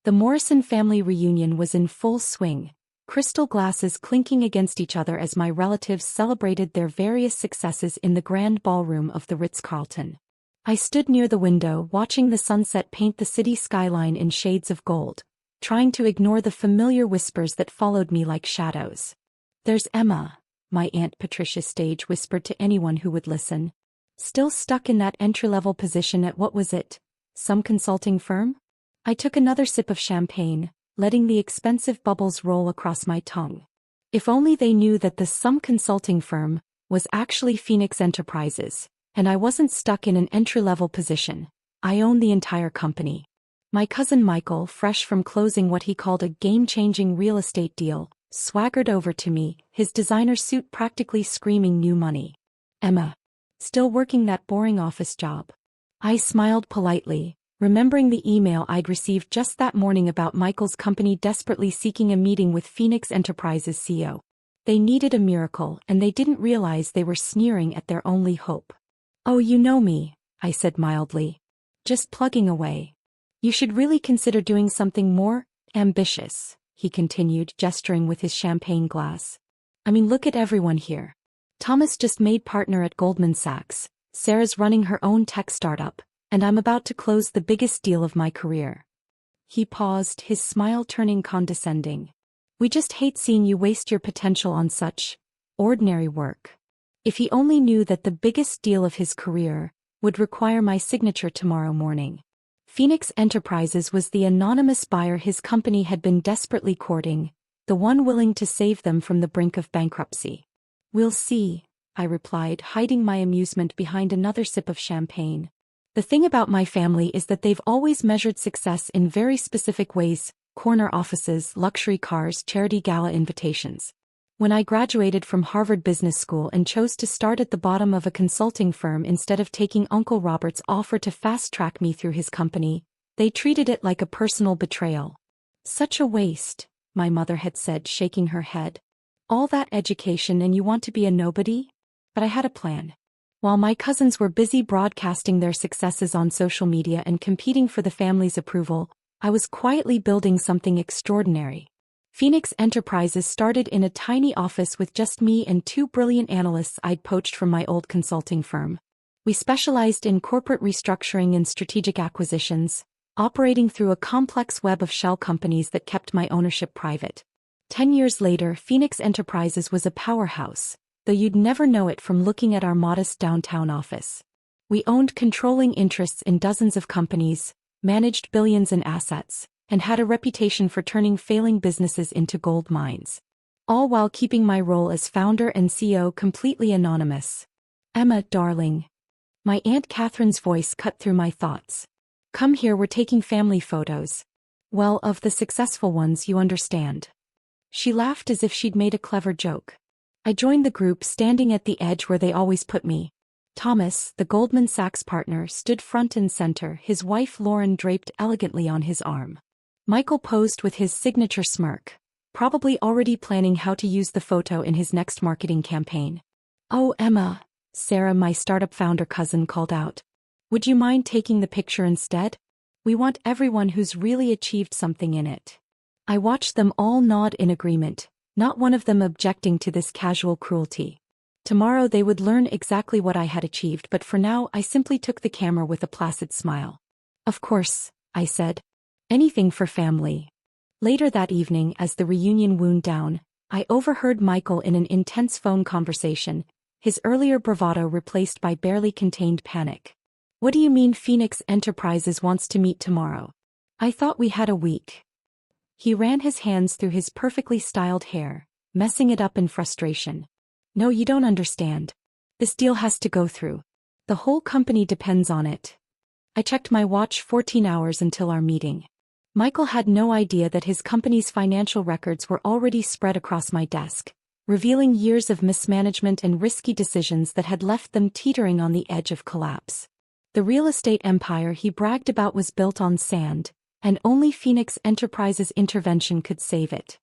The Morrison family reunion was in full swing, crystal glasses clinking against each other as my relatives celebrated their various successes in the grand ballroom of the Ritz-Carlton. I stood near the window watching the sunset paint the city skyline in shades of gold, trying to ignore the familiar whispers that followed me like shadows. "There's Emma," my Aunt Patricia stage whispered to anyone who would listen. "Still stuck in that entry-level position at what was it? Some consulting firm?" I took another sip of champagne, letting the expensive bubbles roll across my tongue. If only they knew that the some consulting firm was actually Phoenix Enterprises, and I wasn't stuck in an entry-level position. I owned the entire company. My cousin Michael, fresh from closing what he called a game-changing real estate deal, swaggered over to me, his designer suit practically screaming new money. "Emma, still working that boring office job?" I smiled politely, remembering the email I'd received just that morning about Michael's company desperately seeking a meeting with Phoenix Enterprises CEO. They needed a miracle, and they didn't realize they were sneering at their only hope. "Oh, you know me," I said mildly. "Just plugging away." "You should really consider doing something more ambitious," he continued, gesturing with his champagne glass. "I mean, look at everyone here. Thomas just made partner at Goldman Sachs, Sarah's running her own tech startup, and I'm about to close the biggest deal of my career." He paused, his smile turning condescending. "We just hate seeing you waste your potential on such ordinary work." If he only knew that the biggest deal of his career would require my signature tomorrow morning. Phoenix Enterprises was the anonymous buyer his company had been desperately courting, the one willing to save them from the brink of bankruptcy. "We'll see," I replied, hiding my amusement behind another sip of champagne. The thing about my family is that they've always measured success in very specific ways: corner offices, luxury cars, charity gala invitations. When I graduated from Harvard Business School and chose to start at the bottom of a consulting firm instead of taking Uncle Robert's offer to fast-track me through his company, they treated it like a personal betrayal. "Such a waste," my mother had said, shaking her head. "All that education and you want to be a nobody?" But I had a plan. While my cousins were busy broadcasting their successes on social media and competing for the family's approval, I was quietly building something extraordinary. Phoenix Enterprises started in a tiny office with just me and two brilliant analysts I'd poached from my old consulting firm. We specialized in corporate restructuring and strategic acquisitions, operating through a complex web of shell companies that kept my ownership private. 10 years later, Phoenix Enterprises was a powerhouse, though you'd never know it from looking at our modest downtown office. We owned controlling interests in dozens of companies, managed billions in assets, and had a reputation for turning failing businesses into gold mines. All while keeping my role as founder and CEO completely anonymous. "Emma, darling." My Aunt Catherine's voice cut through my thoughts. "Come here, we're taking family photos. Well, of the successful ones, you understand." She laughed as if she'd made a clever joke. I joined the group, standing at the edge where they always put me. Thomas, the Goldman Sachs partner, stood front and center, his wife Lauren draped elegantly on his arm. Michael posed with his signature smirk, probably already planning how to use the photo in his next marketing campaign. "Oh, Emma," Sarah, my startup founder cousin, called out. "Would you mind taking the picture instead? We want everyone who's really achieved something in it." I watched them all nod in agreement, not one of them objecting to this casual cruelty. Tomorrow they would learn exactly what I had achieved, but for now I simply took the camera with a placid smile. "Of course," I said. "Anything for family." Later that evening, as the reunion wound down, I overheard Michael in an intense phone conversation, his earlier bravado replaced by barely contained panic. "What do you mean Phoenix Enterprises wants to meet tomorrow? I thought we had a week." He ran his hands through his perfectly styled hair, messing it up in frustration. "No, you don't understand. This deal has to go through. The whole company depends on it." I checked my watch. 14 hours until our meeting. Michael had no idea that his company's financial records were already spread across my desk, revealing years of mismanagement and risky decisions that had left them teetering on the edge of collapse. The real estate empire he bragged about was built on sand, and only Phoenix Enterprises' intervention could save it.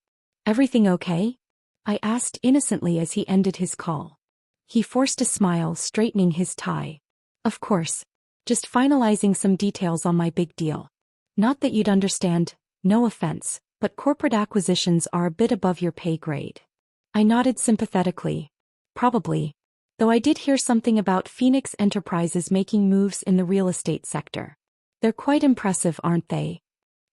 "Everything okay?" I asked innocently as he ended his call. He forced a smile, straightening his tie. "Of course. Just finalizing some details on my big deal. Not that you'd understand No offense, but corporate acquisitions are a bit above your pay grade. I nodded sympathetically. Probably. Though I did hear something about Phoenix Enterprises making moves in the real estate sector. They're quite impressive, aren't they?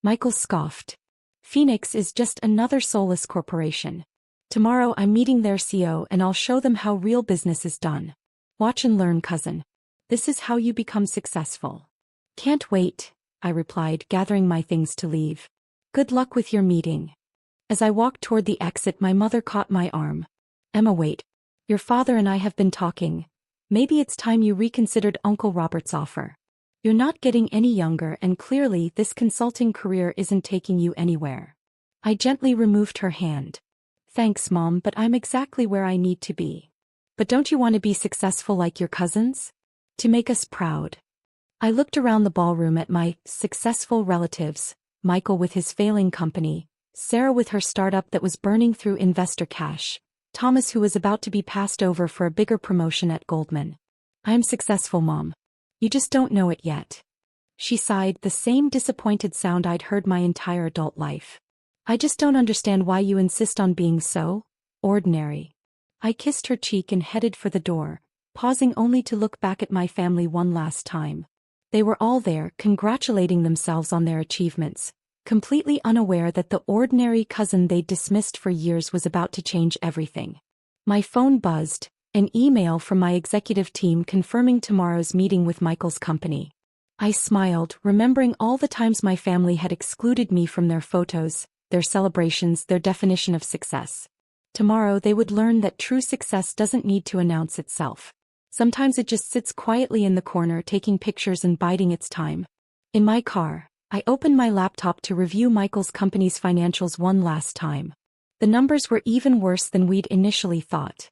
Michael scoffed. Phoenix is just another soulless corporation. Tomorrow I'm meeting their CEO and I'll show them how real business is done. Watch and learn, cousin. This is how you become successful. Can't wait, I replied, gathering my things to leave. Good luck with your meeting. As I walked toward the exit, my mother caught my arm. Emma, wait. Your father and I have been talking. Maybe it's time you reconsidered Uncle Robert's offer. You're not getting any younger and clearly this consulting career isn't taking you anywhere. I gently removed her hand. Thanks, Mom, but I'm exactly where I need to be. But don't you want to be successful like your cousins? To make us proud. I looked around the ballroom at my successful relatives, Michael with his failing company, Sarah with her startup that was burning through investor cash, Thomas who was about to be passed over for a bigger promotion at Goldman. I'm successful, Mom. You just don't know it yet. She sighed, the same disappointed sound I'd heard my entire adult life. I just don't understand why you insist on being so ordinary. I kissed her cheek and headed for the door, pausing only to look back at my family one last time. They were all there, congratulating themselves on their achievements, completely unaware that the ordinary cousin they'd dismissed for years was about to change everything. My phone buzzed. An email from my executive team confirming tomorrow's meeting with Michael's company. I smiled, remembering all the times my family had excluded me from their photos, their celebrations, their definition of success. Tomorrow they would learn that true success doesn't need to announce itself. Sometimes it just sits quietly in the corner taking pictures and biding its time. In my car, I opened my laptop to review Michael's company's financials one last time. The numbers were even worse than we'd initially thought.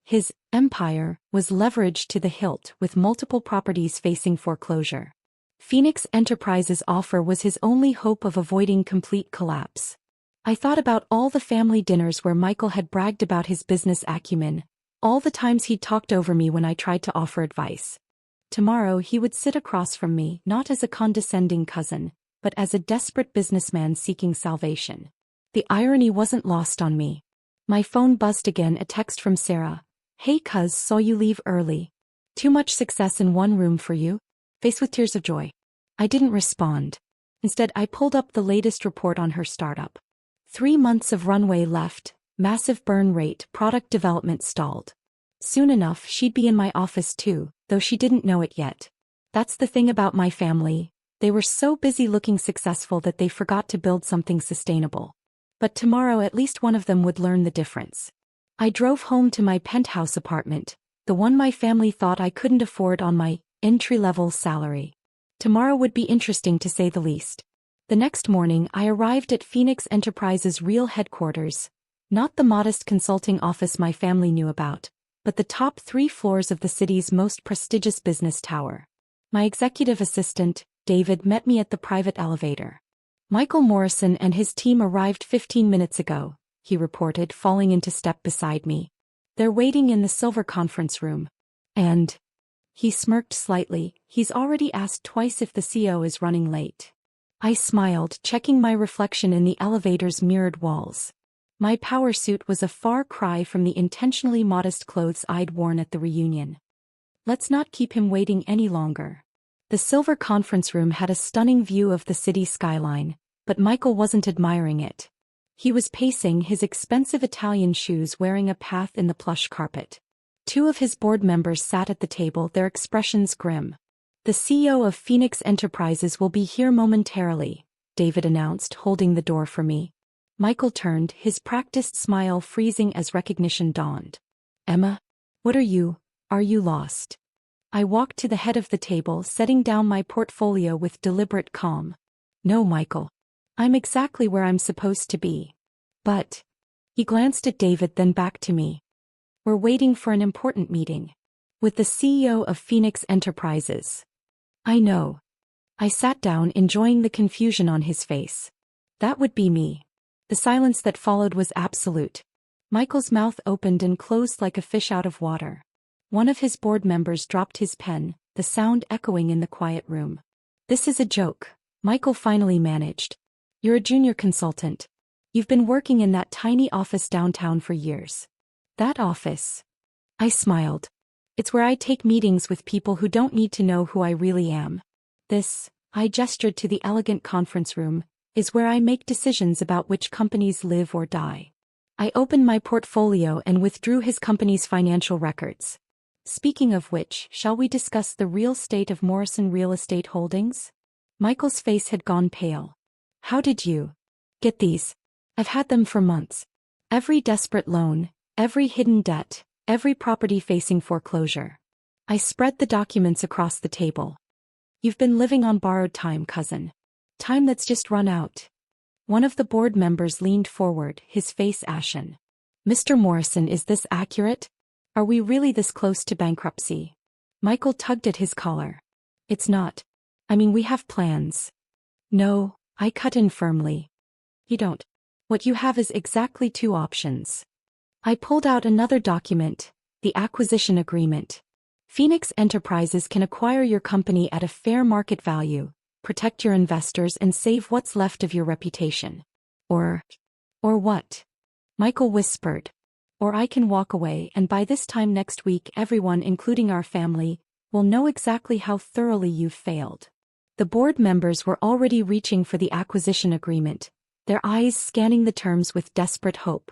His empire was leveraged to the hilt with multiple properties facing foreclosure. Phoenix Enterprises' offer was his only hope of avoiding complete collapse. I thought about all the family dinners where Michael had bragged about his business acumen, all the times he'd talked over me when I tried to offer advice. Tomorrow he would sit across from me not as a condescending cousin, but as a desperate businessman seeking salvation. The irony wasn't lost on me. My phone buzzed again, a text from Sarah. Hey cuz, saw you leave early. Too much success in one room for you? Face with tears of joy. I didn't respond. Instead, I pulled up the latest report on her startup. 3 months of runway left, massive burn rate, product development stalled. Soon enough, she'd be in my office too, though she didn't know it yet. That's the thing about my family. They were so busy looking successful that they forgot to build something sustainable. But tomorrow at least one of them would learn the difference. I drove home to my penthouse apartment, the one my family thought I couldn't afford on my entry-level salary. Tomorrow would be interesting to say the least. The next morning I arrived at Phoenix Enterprises' real headquarters, not the modest consulting office my family knew about, but the top 3 floors of the city's most prestigious business tower. My executive assistant, David, met me at the private elevator. Michael Morrison and his team arrived 15 minutes ago, he reported, falling into step beside me. They're waiting in the silver conference room. And he smirked slightly. He's already asked twice if the CEO is running late. I smiled, checking my reflection in the elevator's mirrored walls. My power suit was a far cry from the intentionally modest clothes I'd worn at the reunion. Let's not keep him waiting any longer. The silver conference room had a stunning view of the city skyline, but Michael wasn't admiring it. He was pacing, his expensive Italian shoes wearing a path in the plush carpet. 2 of his board members sat at the table, their expressions grim. The CEO of Phoenix Enterprises will be here momentarily, David announced, holding the door for me. Michael turned, his practiced smile freezing as recognition dawned. Emma? What are you lost? I walked to the head of the table, setting down my portfolio with deliberate calm. No, Michael. I'm exactly where I'm supposed to be. But... He glanced at David, then back to me. We're waiting for an important meeting. With the CEO of Phoenix Enterprises. I know. I sat down, enjoying the confusion on his face. That would be me. The silence that followed was absolute. Michael's mouth opened and closed like a fish out of water. One of his board members dropped his pen, the sound echoing in the quiet room. This is a joke, Michael finally managed. You're a junior consultant. You've been working in that tiny office downtown for years. That office? I smiled. It's where I take meetings with people who don't need to know who I really am. This, I gestured to the elegant conference room, is where I make decisions about which companies live or die. I opened my portfolio and withdrew his company's financial records. Speaking of which, shall we discuss the real state of Morrison Real Estate Holdings? Michael's face had gone pale. How did you get these? I've had them for months. Every desperate loan, every hidden debt, every property facing foreclosure. I spread the documents across the table. You've been living on borrowed time, cousin. Time that's just run out. One of the board members leaned forward, his face ashen. Mr. Morrison, is this accurate? Are we really this close to bankruptcy? Michael tugged at his collar. It's not. I mean, we have plans. No, I cut in firmly. You don't. What you have is exactly two options. I pulled out another document, the acquisition agreement. Phoenix Enterprises can acquire your company at a fair market value, protect your investors and save what's left of your reputation. Or what? Michael whispered. Or I can walk away, and by this time next week everyone, including our family, will know exactly how thoroughly you've failed. The board members were already reaching for the acquisition agreement, their eyes scanning the terms with desperate hope.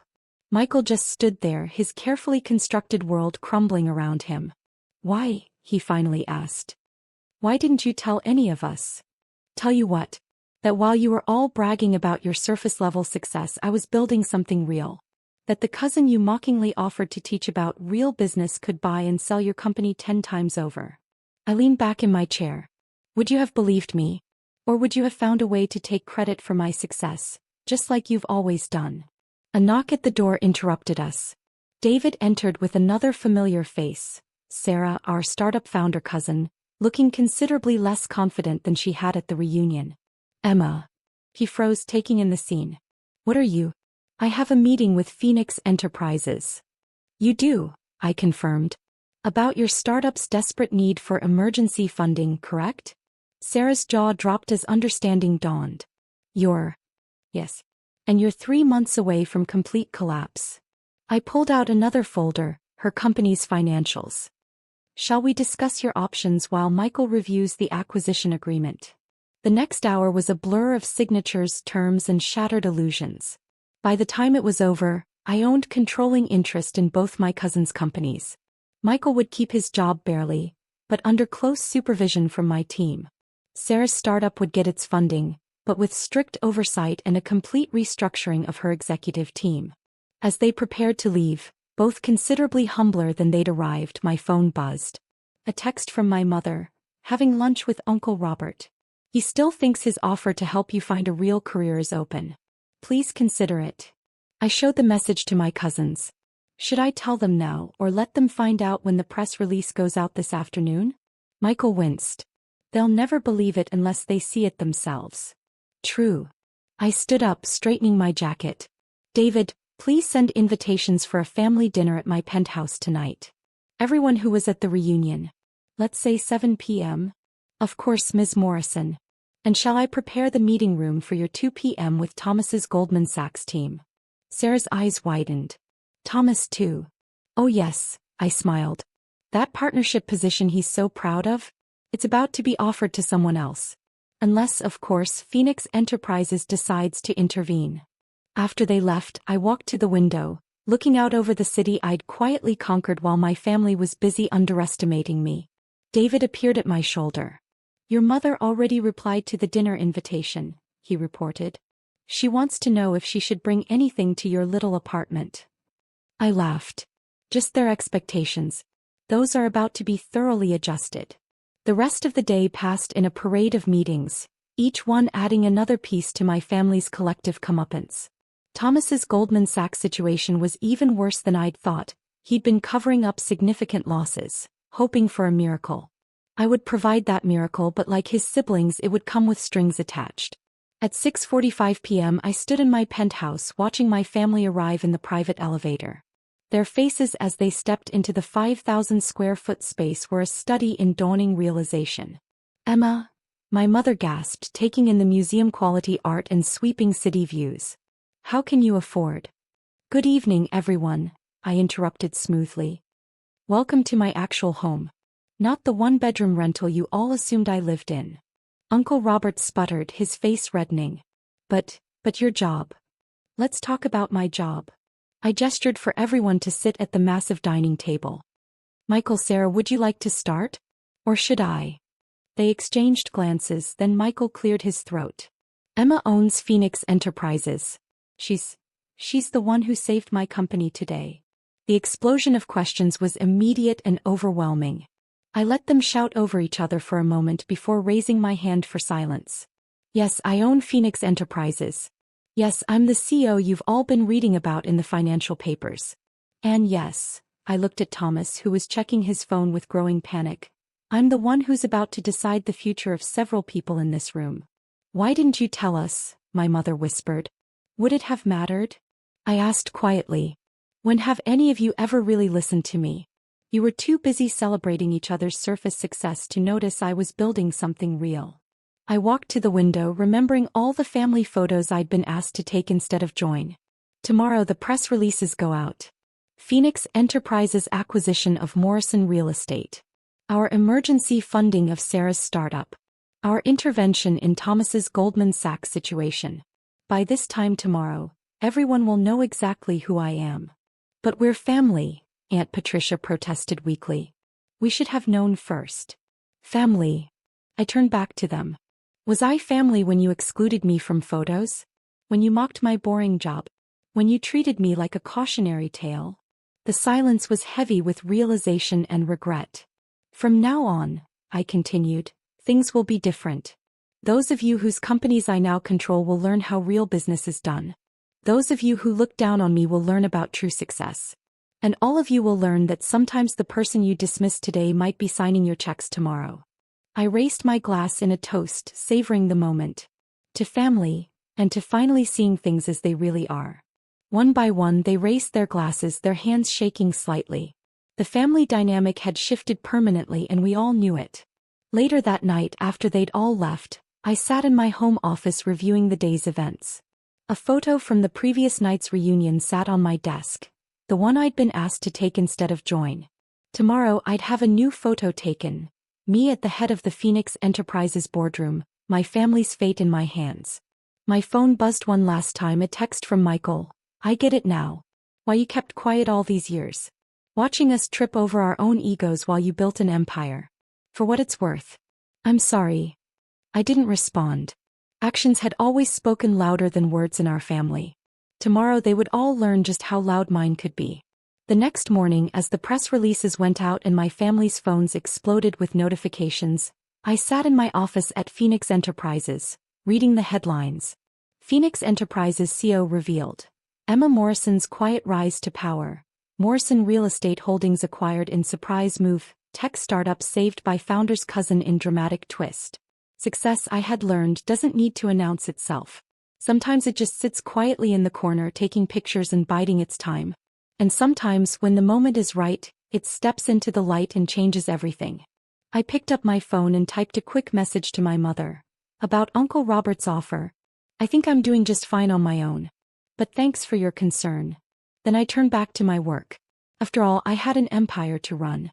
Michael just stood there, his carefully constructed world crumbling around him. Why? He finally asked. Why didn't you tell any of us? Tell you what? That while you were all bragging about your surface-level success, I was building something real. That the cousin you mockingly offered to teach about real business could buy and sell your company 10 times over. I leaned back in my chair. Would you have believed me? Or would you have found a way to take credit for my success, just like you've always done? A knock at the door interrupted us. David entered with another familiar face, Sarah, our startup founder cousin, looking considerably less confident than she had at the reunion. Emma. He froze, taking in the scene. What are you? I have a meeting with Phoenix Enterprises. You do, I confirmed. About your startup's desperate need for emergency funding, correct? Sarah's jaw dropped as understanding dawned. Yes. And you're 3 months away from complete collapse. I pulled out another folder, her company's financials. Shall we discuss your options while Michael reviews the acquisition agreement? The next hour was a blur of signatures, terms, and shattered illusions. By the time it was over, I owned controlling interest in both my cousins' companies. Michael would keep his job barely, but under close supervision from my team. Sarah's startup would get its funding, but with strict oversight and a complete restructuring of her executive team. As they prepared to leave, both considerably humbler than they'd arrived, my phone buzzed. A text from my mother, having lunch with Uncle Robert. He still thinks his offer to help you find a real career is open. Please consider it. I showed the message to my cousins. Should I tell them now or let them find out when the press release goes out this afternoon? Michael winced. They'll never believe it unless they see it themselves. True. I stood up, straightening my jacket. David, please send invitations for a family dinner at my penthouse tonight. Everyone who was at the reunion. Let's say 7 p.m. Of course, Ms. Morrison. And shall I prepare the meeting room for your 2 p.m. with Thomas's Goldman Sachs team? Sarah's eyes widened. Thomas too. Oh yes, I smiled. That partnership position he's so proud of? It's about to be offered to someone else. Unless, of course, Phoenix Enterprises decides to intervene. After they left, I walked to the window, looking out over the city I'd quietly conquered while my family was busy underestimating me. David appeared at my shoulder. Your mother already replied to the dinner invitation, he reported. She wants to know if she should bring anything to your little apartment. I laughed. Just their expectations. Those are about to be thoroughly adjusted. The rest of the day passed in a parade of meetings, each one adding another piece to my family's collective comeuppance. Thomas's Goldman Sachs situation was even worse than I'd thought. He'd been covering up significant losses, hoping for a miracle. I would provide that miracle, but like his siblings, it would come with strings attached. At 6:45 p.m. I stood in my penthouse watching my family arrive in the private elevator. Their faces as they stepped into the 5,000 square foot space were a study in dawning realization. Emma, My mother gasped, taking in the museum-quality art and sweeping city views. How can you afford? Good evening, everyone, I interrupted smoothly. Welcome to my actual home. Not the one-bedroom rental you all assumed I lived in. Uncle Robert sputtered, his face reddening. But your job. Let's talk about my job. I gestured for everyone to sit at the massive dining table. Michael, Sarah, would you like to start? Or should I? They exchanged glances, then Michael cleared his throat. Emma owns Phoenix Enterprises. She's the one who saved my company today. The explosion of questions was immediate and overwhelming. I let them shout over each other for a moment before raising my hand for silence. Yes, I own Phoenix Enterprises. Yes, I'm the CEO you've all been reading about in the financial papers. And yes, I looked at Thomas, who was checking his phone with growing panic. I'm the one who's about to decide the future of several people in this room. Why didn't you tell us? My mother whispered. Would it have mattered? I asked quietly. When have any of you ever really listened to me? You were too busy celebrating each other's surface success to notice I was building something real. I walked to the window, remembering all the family photos I'd been asked to take instead of join. Tomorrow the press releases go out. Phoenix Enterprises' acquisition of Morrison real estate. Our emergency funding of Sarah's startup. Our intervention in Thomas's Goldman Sachs situation. By this time tomorrow, everyone will know exactly who I am. But we're family, Aunt Patricia protested weakly. We should have known first. Family. I turned back to them. Was I family when you excluded me from photos? When you mocked my boring job? When you treated me like a cautionary tale? The silence was heavy with realization and regret. From now on, I continued, things will be different. Those of you whose companies I now control will learn how real business is done. Those of you who look down on me will learn about true success. And all of you will learn that sometimes the person you dismissed today might be signing your checks tomorrow. I raised my glass in a toast, savoring the moment. To family, and to finally seeing things as they really are. One by one they raised their glasses, their hands shaking slightly. The family dynamic had shifted permanently and we all knew it. Later that night, after they'd all left, I sat in my home office reviewing the day's events. A photo from the previous night's reunion sat on my desk, the one I'd been asked to take instead of join. Tomorrow I'd have a new photo taken, me at the head of the Phoenix Enterprises boardroom, my family's fate in my hands. My phone buzzed one last time, a text from Michael. I get it now. Why you kept quiet all these years. Watching us trip over our own egos while you built an empire. For what it's worth. I'm sorry. I didn't respond. Actions had always spoken louder than words in our family. Tomorrow they would all learn just how loud mine could be. The next morning, as the press releases went out and my family's phones exploded with notifications, I sat in my office at Phoenix Enterprises, reading the headlines. Phoenix Enterprises CEO revealed. Emma Morrison's quiet rise to power. Morrison Real Estate Holdings acquired in surprise move. Tech startup saved by founder's cousin in dramatic twist. Success, I had learned, doesn't need to announce itself. Sometimes it just sits quietly in the corner taking pictures and biding its time. And sometimes, when the moment is right, it steps into the light and changes everything. I picked up my phone and typed a quick message to my mother. About Uncle Robert's offer. I think I'm doing just fine on my own. But thanks for your concern. Then I turned back to my work. After all, I had an empire to run.